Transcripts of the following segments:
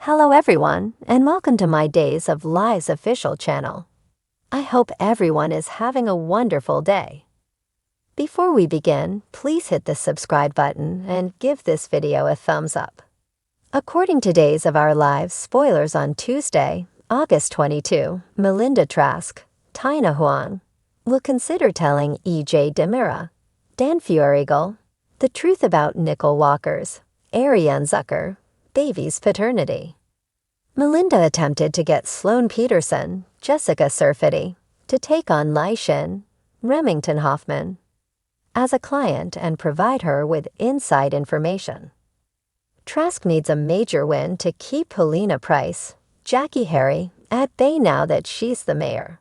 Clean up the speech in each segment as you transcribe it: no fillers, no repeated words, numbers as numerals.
Hello everyone, and welcome to my Days of Lives official channel. I hope everyone is having a wonderful day. Before we begin, please hit the subscribe button and give this video a thumbs up. According to Days of Our Lives spoilers on Tuesday, August 22, Melinda Trask, Tina Huang, will consider telling E.J. Demira, Dan Furigal, the truth about Nicole Walker's, Ariane Zucker, baby's paternity. Melinda attempted to get Sloan Peterson, Jessica Surfity, to take on Lai Shin, Remington Hoffman, as a client and provide her with inside information. Trask needs a major win to keep Helena Price, Jackie Harry, at bay now that she's the mayor.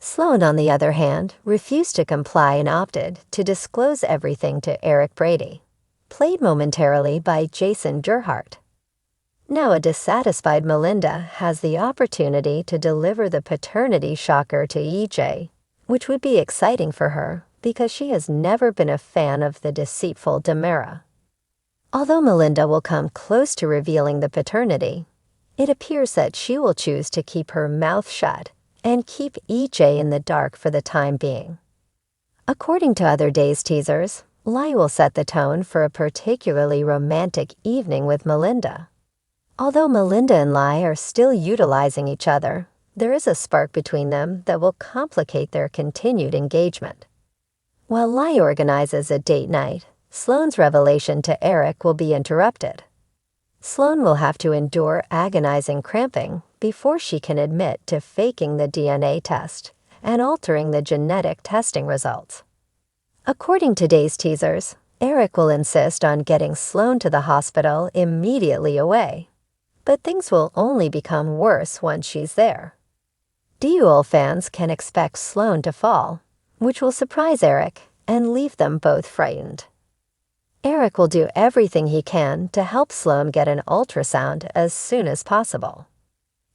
Sloan, on the other hand, refused to comply and opted to disclose everything to Eric Brady, played momentarily by Jason Gerhardt. Now a dissatisfied Melinda has the opportunity to deliver the paternity shocker to EJ, which would be exciting for her because she has never been a fan of the deceitful Demira. Although Melinda will come close to revealing the paternity, it appears that she will choose to keep her mouth shut and keep EJ in the dark for the time being. According to other days' teasers, Lai will set the tone for a particularly romantic evening with Melinda. Although Melinda and Lai are still utilizing each other, there is a spark between them that will complicate their continued engagement. While Lai organizes a date night, Sloan's revelation to Eric will be interrupted. Sloan will have to endure agonizing cramping before she can admit to faking the DNA test and altering the genetic testing results. According to Days teasers, Eric will insist on getting Sloan to the hospital immediately away, but things will only become worse once she's there. Duel fans can expect Sloan to fall, which will surprise Eric and leave them both frightened. Eric will do everything he can to help Sloan get an ultrasound as soon as possible.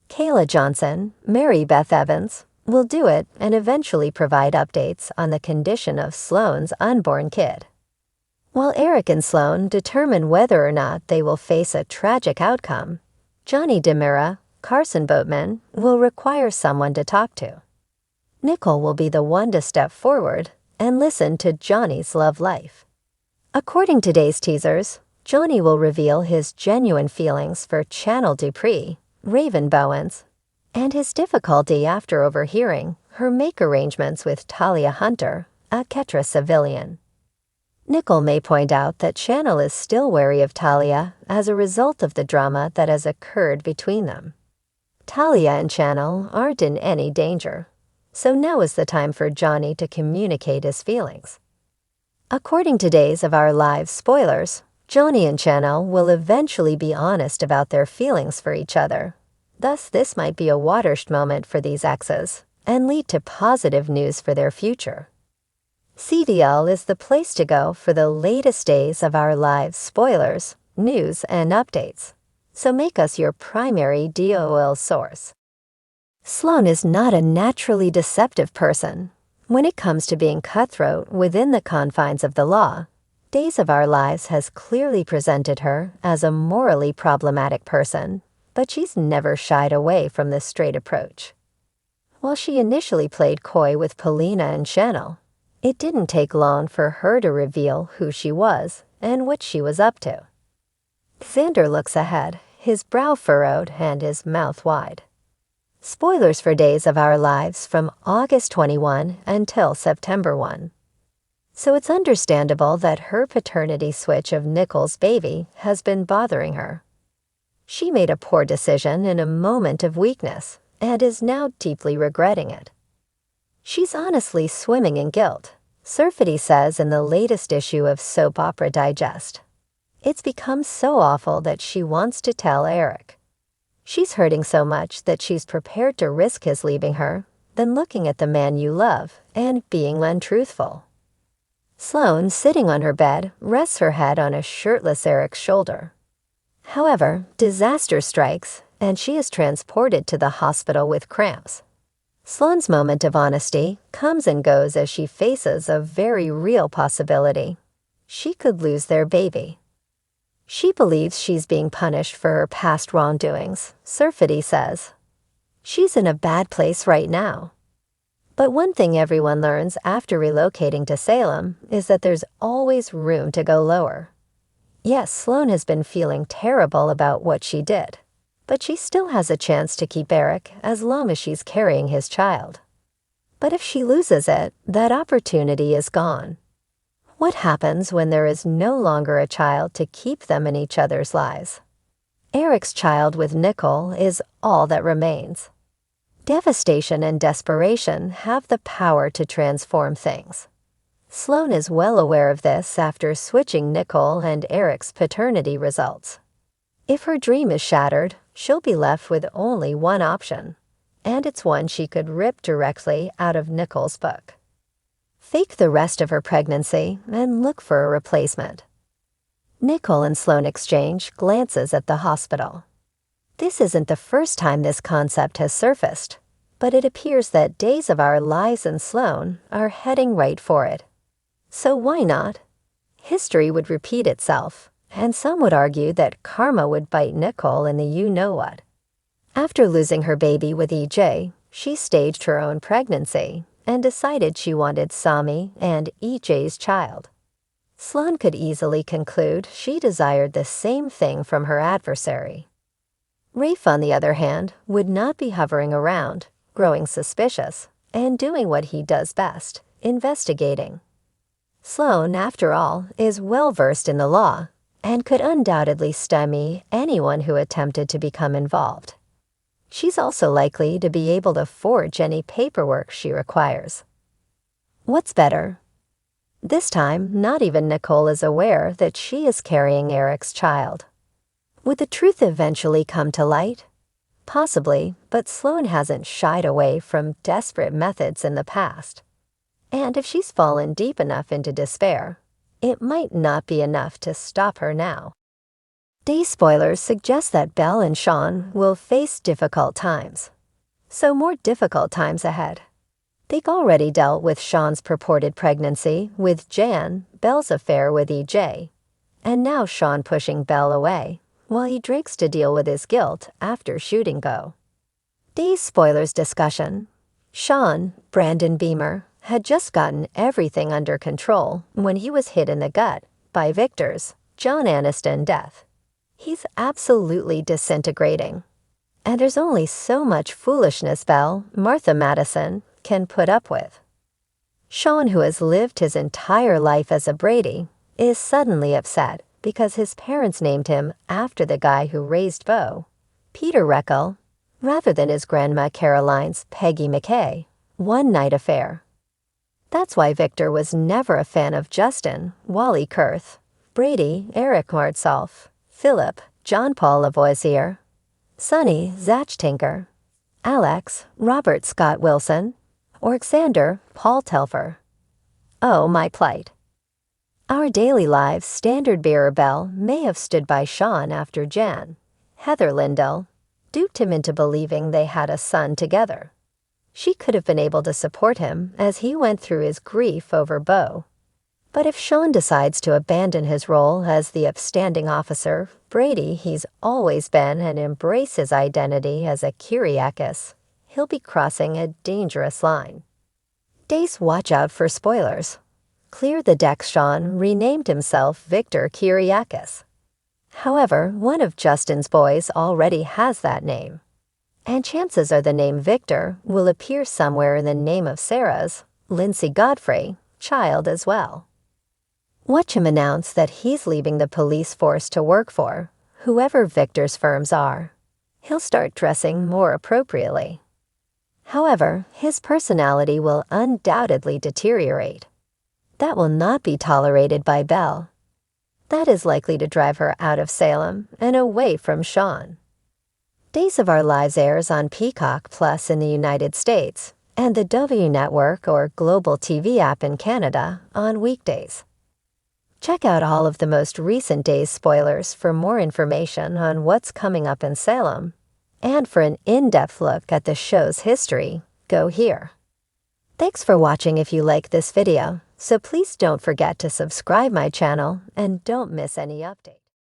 Kayla Johnson, Mary Beth Evans, will do it and eventually provide updates on the condition of Sloan's unborn kid. While Eric and Sloan determine whether or not they will face a tragic outcome, Johnny Demira, Carson Boatman, will require someone to talk to. Nicole will be the one to step forward and listen to Johnny's love life. According to Days teasers, Johnny will reveal his genuine feelings for Channel Dupree, Raven Bowens, and his difficulty after overhearing her make arrangements with Talia Hunter, a Ketra civilian. Nicole may point out that Channel is still wary of Talia as a result of the drama that has occurred between them. Talia and Channel aren't in any danger, so now is the time for Johnny to communicate his feelings. According to Days of Our Lives spoilers, Johnny and Channel will eventually be honest about their feelings for each other. Thus, this might be a watershed moment for these exes and lead to positive news for their future. CDL is the place to go for the latest Days of Our Lives spoilers, news, and updates, so make us your primary DOL source. Sloan is not a naturally deceptive person. When it comes to being cutthroat within the confines of the law, Days of Our Lives has clearly presented her as a morally problematic person, but she's never shied away from this straight approach. While she initially played coy with Polina and Channel, it didn't take long for her to reveal who she was and what she was up to. Xander looks ahead, his brow furrowed and his mouth wide. Spoilers for Days of Our Lives from August 21 until September 1. So it's understandable that her paternity switch of Nicole's baby has been bothering her. She made a poor decision in a moment of weakness and is now deeply regretting it. She's honestly swimming in guilt, Surfity says in the latest issue of Soap Opera Digest. It's become so awful that she wants to tell Eric. She's hurting so much that she's prepared to risk his leaving her than looking at the man you love and being untruthful. Sloan, sitting on her bed, rests her head on a shirtless Eric's shoulder. However, disaster strikes, and she is transported to the hospital with cramps. Sloan's moment of honesty comes and goes as she faces a very real possibility. She could lose their baby. She believes she's being punished for her past wrongdoings, Surfity says. She's in a bad place right now. But one thing everyone learns after relocating to Salem is that there's always room to go lower. Yes, Sloan has been feeling terrible about what she did, but she still has a chance to keep Eric as long as she's carrying his child. But if she loses it, that opportunity is gone. What happens when there is no longer a child to keep them in each other's lives? Eric's child with Nicole is all that remains. Devastation and desperation have the power to transform things. Sloan is well aware of this after switching Nicole and Eric's paternity results. If her dream is shattered, she'll be left with only one option, and it's one she could rip directly out of Nicole's book. Fake the rest of her pregnancy and look for a replacement. Nicole and Sloan exchange glances at the hospital. This isn't the first time this concept has surfaced, but it appears that Days of Our Lives and Sloan are heading right for it. So why not? History would repeat itself, and some would argue that karma would bite Nicole in the you-know-what. After losing her baby with EJ, she staged her own pregnancy and decided she wanted Sami and EJ's child. Sloan could easily conclude she desired the same thing from her adversary. Rafe, on the other hand, would not be hovering around, growing suspicious, and doing what he does best, investigating. Sloan, after all, is well-versed in the law and could undoubtedly stymie anyone who attempted to become involved. She's also likely to be able to forge any paperwork she requires. What's better? This time, not even Nicole is aware that she is carrying Eric's child. Would the truth eventually come to light? Possibly, but Sloan hasn't shied away from desperate methods in the past. And if she's fallen deep enough into despair, it might not be enough to stop her now. Day spoilers suggest that Belle and Sean will face difficult times. So more difficult times ahead. They've already dealt with Sean's purported pregnancy with Jan, Belle's affair with EJ, and now Sean pushing Belle away while he drinks to deal with his guilt after shooting Go. Day's spoilers discussion. Sean, Brandon Beamer, had just gotten everything under control when he was hit in the gut by Victor's John Aniston death. He's absolutely disintegrating. And there's only so much foolishness Belle, Martha Madison, can put up with. Sean, who has lived his entire life as a Brady, is suddenly upset because his parents named him after the guy who raised Bo, Peter Reckel, rather than his grandma Caroline's Peggy McKay, one-night affair. That's why Victor was never a fan of Justin, Wally Kurth, Brady, Eric Martsolf, Philip, John Paul Lavoisier, Sonny, Zach Tinker, Alex, Robert Scott Wilson, or Xander, Paul Telfer. Oh, my plight. Our daily lives' standard bearer Belle may have stood by Sean after Jan, Heather Lindell, duped him into believing they had a son together. She could have been able to support him as he went through his grief over Bo. But if Sean decides to abandon his role as the upstanding officer, Brady he's always been and embrace his identity as a Kyriakis, he'll be crossing a dangerous line. Days watch out for spoilers. Clear the decks. Sean renamed himself Victor Kyriakis. However, one of Justin's boys already has that name. And chances are the name Victor will appear somewhere in the name of Sarah's, Lindsay Godfrey, child as well. Watch him announce that he's leaving the police force to work for whoever Victor's firms are. He'll start dressing more appropriately. However, his personality will undoubtedly deteriorate. That will not be tolerated by Belle. That is likely to drive her out of Salem and away from Sean. Days of Our Lives airs on Peacock Plus in the United States and the W Network or Global TV app in Canada on weekdays. Check out all of the most recent Days spoilers for more information on what's coming up in Salem. And for an in-depth look at the show's history, go here. Thanks for watching. If you like this video, so please don't forget to subscribe my channel and don't miss any updates.